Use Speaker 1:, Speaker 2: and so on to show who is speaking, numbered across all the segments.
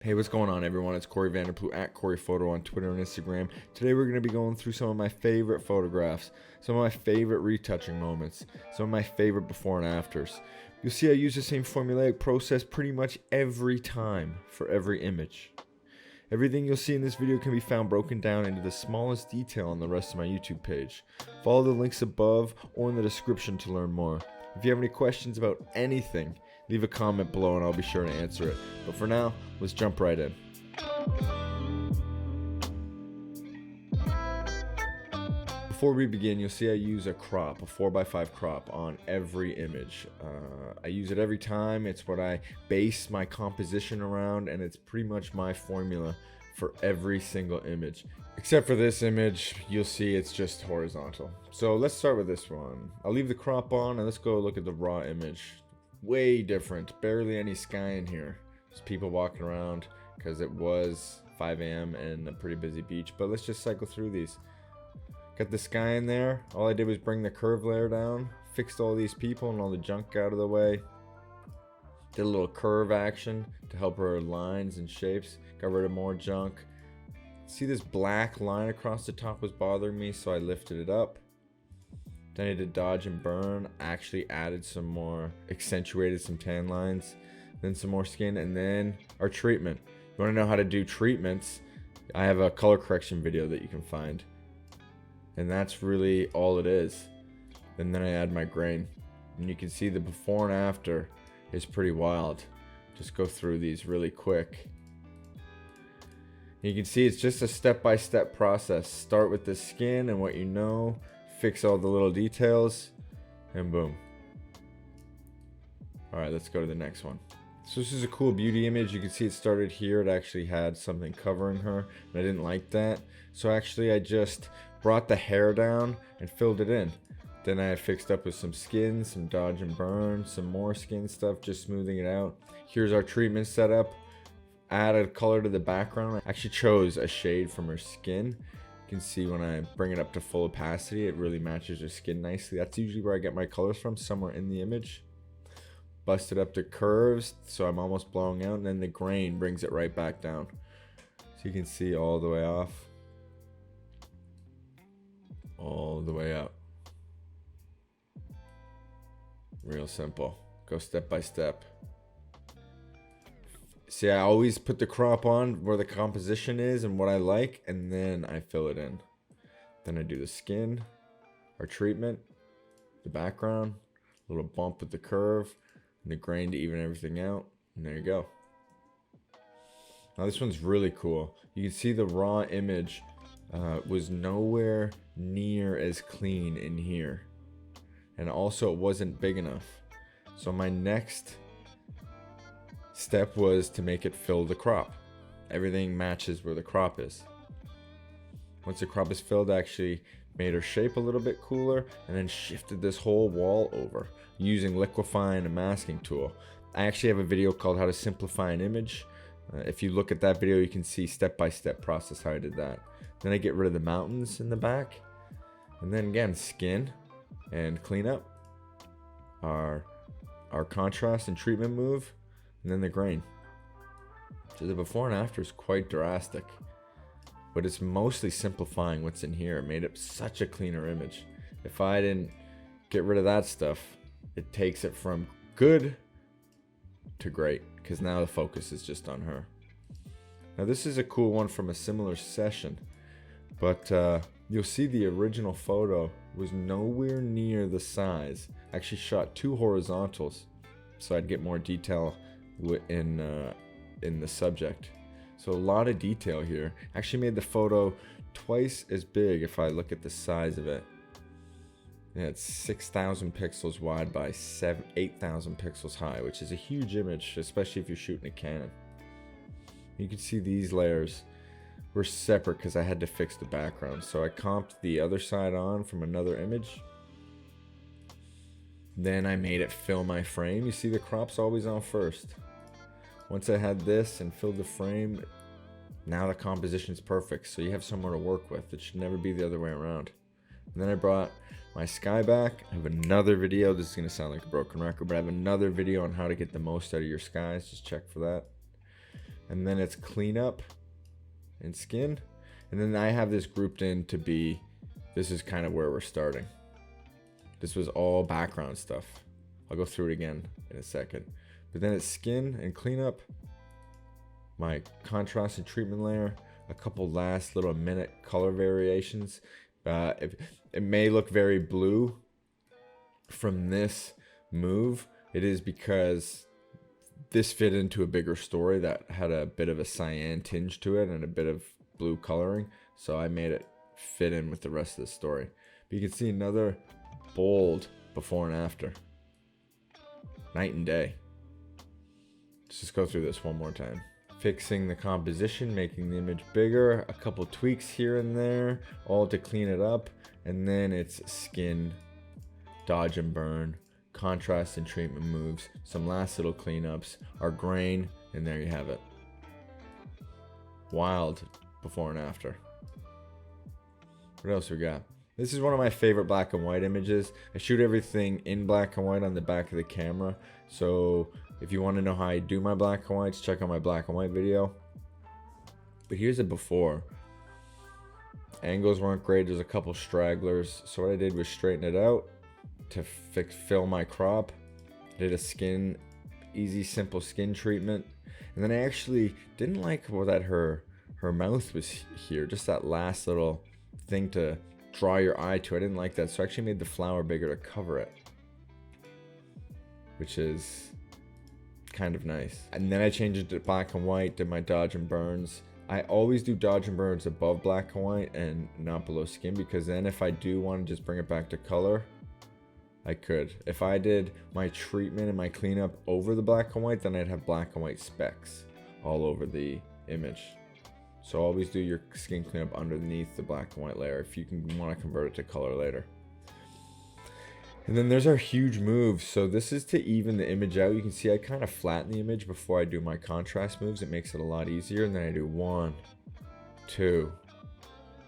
Speaker 1: Hey, what's going on, everyone? It's Corey Vanderploot at Corey Photo on Twitter and Instagram. Today we're going to be going through some of my favorite photographs, some of my favorite retouching moments, some of my favorite before and afters. You'll see I use the same formulaic process pretty much every time for every image. Everything you'll see in this video can be found broken down into the smallest detail on the rest of my YouTube page. Follow the links above or in the description to learn more. If you have any questions about anything, leave a comment below and I'll be sure to answer it. But for now, let's jump right in. Before we begin, you'll see I use a crop, a 4x5 crop on every image. I use it every time. It's what I base my composition around, and it's pretty much my formula for every single image. Except for this image, you'll see it's just horizontal. So let's start with this one. I'll leave the crop on and let's go look at the raw image. Way different, barely any sky in here. Just people walking around because it was 5 a.m. and a pretty busy beach. But let's just cycle through these. Got the sky in there. All I did was bring the curve layer down, fixed all these people and all the junk out of the way. Did a little curve action to help her lines and shapes. Got rid of more junk. See, this black line across the top was bothering me, so I lifted it up. Then I did dodge and burn, actually added some more, accentuated some tan lines, then some more skin, and then our treatment. You want to know how to do treatments? I have a color correction video that you can find. And that's really all it is. And then I add my grain. And you can see the before and after is pretty wild. Just go through these really quick. You can see it's just a step-by-step process. Start with the skin and what you know. Fix all the little details, and boom. Alright, let's go to the next one. So this is a cool beauty image. You can see it started here. It actually had something covering her, and I didn't like that. So actually I just brought the hair down and filled it in. Then I fixed up with some skin, some dodge and burn, some more skin stuff, just smoothing it out. Here's our treatment setup. Added color to the background. I actually chose a shade from her skin. You can see when I bring it up to full opacity, it really matches her skin nicely. That's usually where I get my colors from, somewhere in the image. Busted up to curves, so I'm almost blowing out, and then the grain brings it right back down. So you can see all the way off. All the way up. Real simple. Go step by step. See, I always put the crop on where the composition is and what I like, and then I fill it in. Then I do the skin, our treatment, the background, a little bump with the curve, and the grain to even everything out, and there you go. Now this one's really cool. You can see the raw image was nowhere near as clean in here. And also it wasn't big enough. So my next step was to make it fill the crop. Everything matches where the crop is. Once the crop is filled, I actually made her shape a little bit cooler and then shifted this whole wall over using liquefying and masking tool. I actually have a video called How to Simplify an Image. If you look at that video, you can see step-by-step process how I did that. Then I get rid of the mountains in the back, and then again skin and clean up our contrast and treatment move. And then the grain. So the before and after is quite drastic, but it's mostly simplifying what's in here. It made it such a cleaner image. If I didn't get rid of that stuff, it takes it from good to great, because now the focus is just on her. Now this is a cool one from a similar session, but you'll see the original photo was nowhere near the size. I actually shot 2 horizontals so I'd get more detail in the subject. So a lot of detail here. Actually made the photo twice as big if I look at the size of it. Yeah, it's 6,000 pixels wide by 8,000 pixels high, which is a huge image, especially if you're shooting a Canon. You can see these layers were separate because I had to fix the background. So I comped the other side on from another image. Then I made it fill my frame. You see the crop's always on first. Once I had this and filled the frame, now the composition's perfect. So you have somewhere to work with. It should never be the other way around. And then I brought my sky back. I have another video. This is going to sound like a broken record, but I have another video on how to get the most out of your skies. Just check for that. and then it's cleanup and skin. And then I have this grouped in to be, this is kind of where we're starting. This was all background stuff. I'll go through it again in a second. But then it's skin and cleanup, my contrast and treatment layer, a couple last little minute color variations. It may look very blue from this move. It is because this fit into a bigger story that had a bit of a cyan tinge to it and a bit of blue coloring. So I made it fit in with the rest of the story. But you can see another bold before and after. Night and day. Let's just go through this one more time. Fixing the composition, making the image bigger, a couple tweaks here and there, all to clean it up. And then it's skin, dodge and burn, contrast and treatment moves, some last little cleanups, our grain, and there you have it. Wild before and after. What else we got? This is one of my favorite black and white images. I shoot everything in black and white on the back of the camera. So if you want to know how I do my black and whites, check out my black and white video. But here's a before. Angles weren't great. There's a couple stragglers. So what I did was straighten it out to fill my crop. Did a skin, easy, simple skin treatment. And then I actually didn't like that her mouth was here. Just that last little thing to draw your eye to. I didn't like that. So I actually made the flower bigger to cover it, which is kind of nice. And then I changed it to black and white, did my dodge and burns. I always do dodge and burns above black and white and not below skin, because then if I do want to just bring it back to color, I could. If I did my treatment and my cleanup over the black and white, then I'd have black and white specks all over the image. So always do your skin cleanup underneath the black and white layer if you want to convert it to color later. And then there's our huge move. So this is to even the image out. You can see I kind of flatten the image before I do my contrast moves. It makes it a lot easier. And then I do 1, 2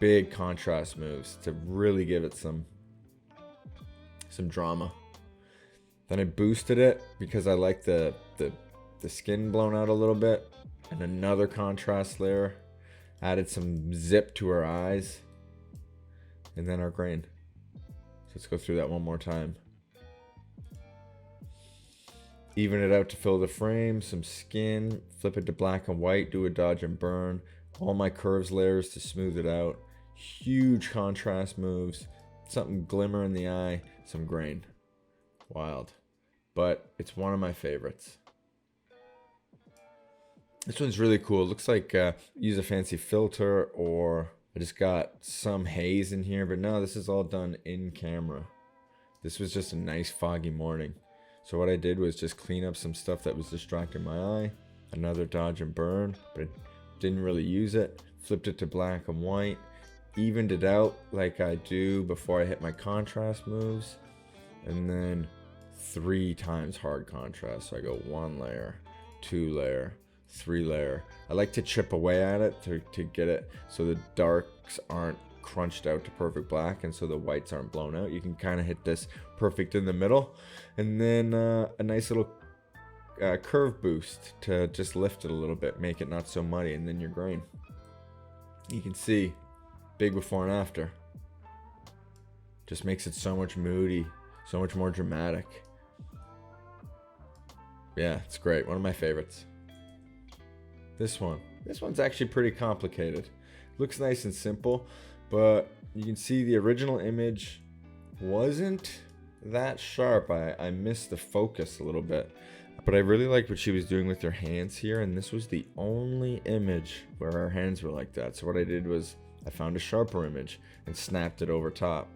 Speaker 1: big contrast moves to really give it some drama. Then I boosted it because I like the skin blown out a little bit. And another contrast layer. Added some zip to her eyes. And then our grain. So let's go through that one more time. Even it out to fill the frame. Some skin. Flip it to black and white. Do a dodge and burn. All my curves layers to smooth it out. Huge contrast moves. Something glimmer in the eye. Some grain. Wild. But it's one of my favorites. This one's really cool. It looks like use a fancy filter, or I just got some haze in here. But no, this is all done in camera. This was just a nice foggy morning. So what I did was just clean up some stuff that was distracting my eye. Another dodge and burn, but I didn't really use it. Flipped it to black and white. Evened it out like I do before I hit my contrast moves. And then 3 times hard contrast. So I go 1 layer, 2 layer, 3 layer. I like to chip away at it to get it so the darks aren't crunched out to perfect black, and so the whites aren't blown out. You can kind of hit this perfect in the middle, and then a nice little curve boost to just lift it a little bit, make it not so muddy, and then your grain. You can see big before and after. Just makes it so much moody, so much more dramatic. Yeah, it's great. One of my favorites. This one's actually pretty complicated. Looks nice and simple, but you can see the original image wasn't that sharp. I missed the focus a little bit, but I really liked what she was doing with her hands here, and this was the only image where her hands were like that. So what I did was I found a sharper image and snapped it over top.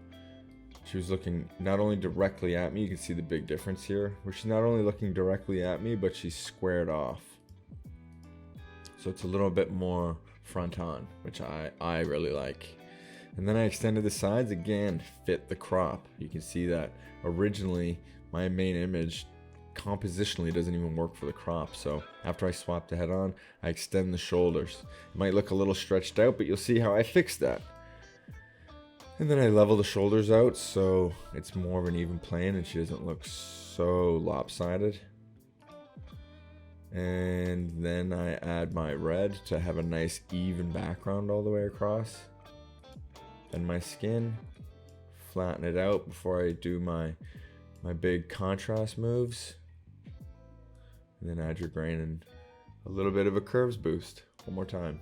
Speaker 1: She was looking not only directly at me, you can see the big difference here, where she's not only looking directly at me, but she's squared off. So it's a little bit more front on, which I really like. And then I extended the sides again, fit the crop. You can see that originally my main image compositionally doesn't even work for the crop. So after I swap the head on, I extend the shoulders. It might look a little stretched out, but you'll see how I fixed that. And then I level the shoulders out so it's more of an even plane and she doesn't look so lopsided. And then I add my red to have a nice even background all the way across. Then my skin, flatten it out before I do my big contrast moves. And then add your grain and a little bit of a curves boost. One more time.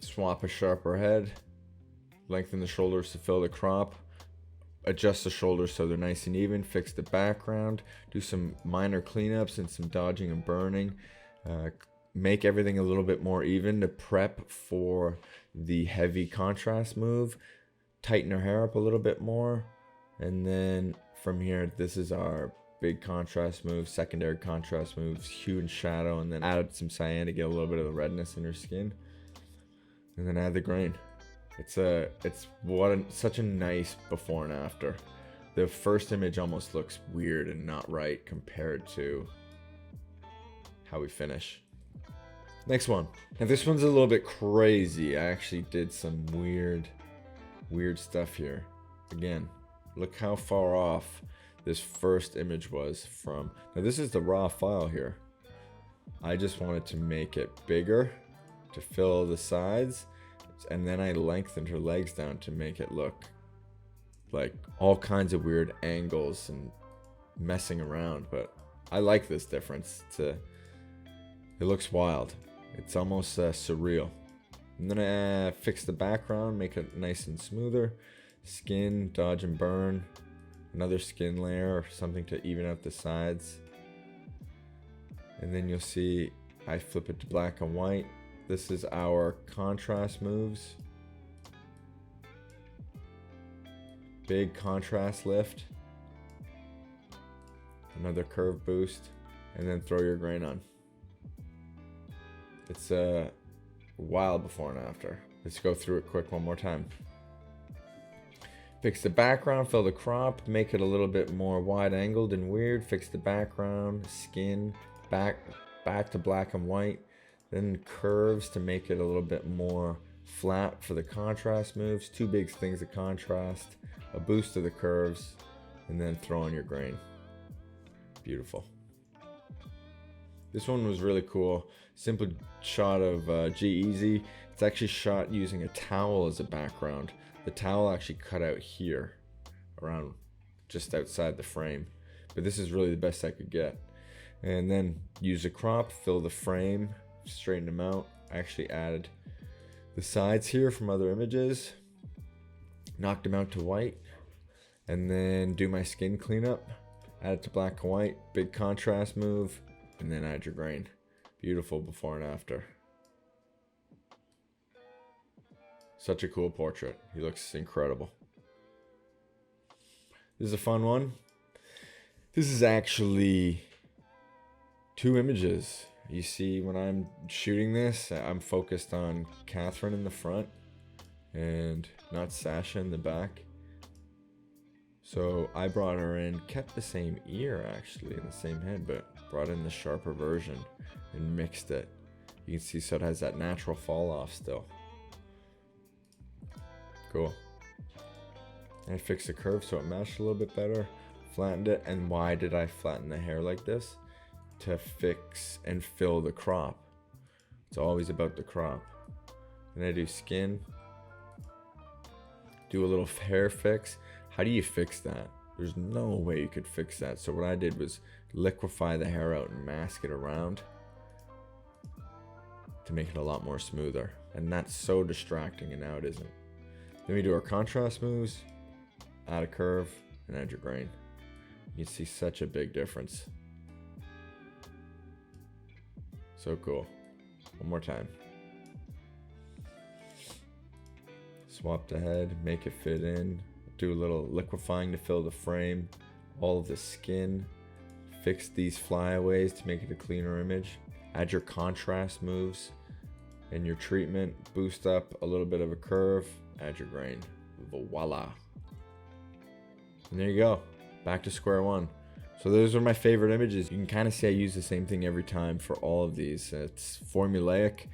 Speaker 1: Swap a sharper head. Lengthen the shoulders to fill the crop. Adjust the shoulders so they're nice and even. Fix the background. Do some minor cleanups and some dodging and burning. Make everything a little bit more even to prep for the heavy contrast move. Tighten her hair up a little bit more. And then from here, this is our big contrast move, secondary contrast moves, hue and shadow, and then add some cyan to get a little bit of the redness in her skin. And then add the grain. It's such a nice before and after. The first image almost looks weird and not right compared to how we finish. Next one. Now this one's a little bit crazy. I actually did some weird stuff here. Again, look how far off this first image was from. Now this is the raw file here. I just wanted to make it bigger to fill the sides, and then I lengthened her legs down to make it look like all kinds of weird angles and messing around. But I like this difference. It looks wild. It's almost surreal. And then I fix the background, make it nice and smoother. Skin, dodge and burn. Another skin layer or something to even out the sides. And then you'll see I flip it to black and white. This is our contrast moves. Big contrast lift. Another curve boost. And then throw your grain on. It's a wild before and after. Let's go through it quick one more time. Fix the background, fill the crop, make it a little bit more wide angled and weird. Fix the background, skin, back to black and white. Then curves to make it a little bit more flat for the contrast moves. Two big things of contrast, a boost to the curves, and then throw on your grain. Beautiful. This one was really cool. Simple shot of G-Eazy. It's actually shot using a towel as a background. The towel actually cut out here, around just outside the frame. But this is really the best I could get. And then use a crop, fill the frame, straighten them out. I actually added the sides here from other images. Knocked them out to white. And then do my skin cleanup. Add it to black and white. Big contrast move. And then add your grain. Beautiful before and after. Such a cool portrait. He looks incredible. This is a fun one. This is actually 2 images. You see, when I'm shooting this, I'm focused on Catherine in the front and not Sasha in the back. So I brought her in, kept the same ear actually, and the same head, but brought in the sharper version and mixed it. You can see so it has that natural fall off still. Cool. And I fixed the curve so it matched a little bit better. Flattened it. And why did I flatten the hair like this? To fix and fill the crop. It's always about the crop. Then I do skin. Do a little hair fix. How do you fix that? There's no way you could fix that. So what I did was liquefy the hair out and mask it around to make it a lot more smoother. And that's so distracting, and now it isn't. Then we do our contrast moves, add a curve, and add your grain. You can see such a big difference. So cool. One more time. Swap the head, make it fit in. Do a little liquefying to fill the frame. All of the skin. Fix these flyaways to make it a cleaner image. Add your contrast moves and your treatment. Boost up a little bit of a curve. Add your grain. Voila. And there you go. Back to square one. So those are my favorite images. You can kind of see I use the same thing every time for all of these. It's formulaic.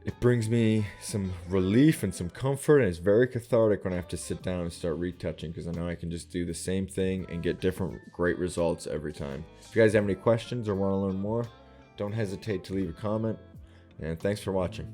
Speaker 1: It brings me some relief and some comfort, and it's very cathartic when I have to sit down and start retouching, because I know I can just do the same thing and get different great results every time. If you guys have any questions or want to learn more, Don't hesitate to leave a comment. And thanks for watching.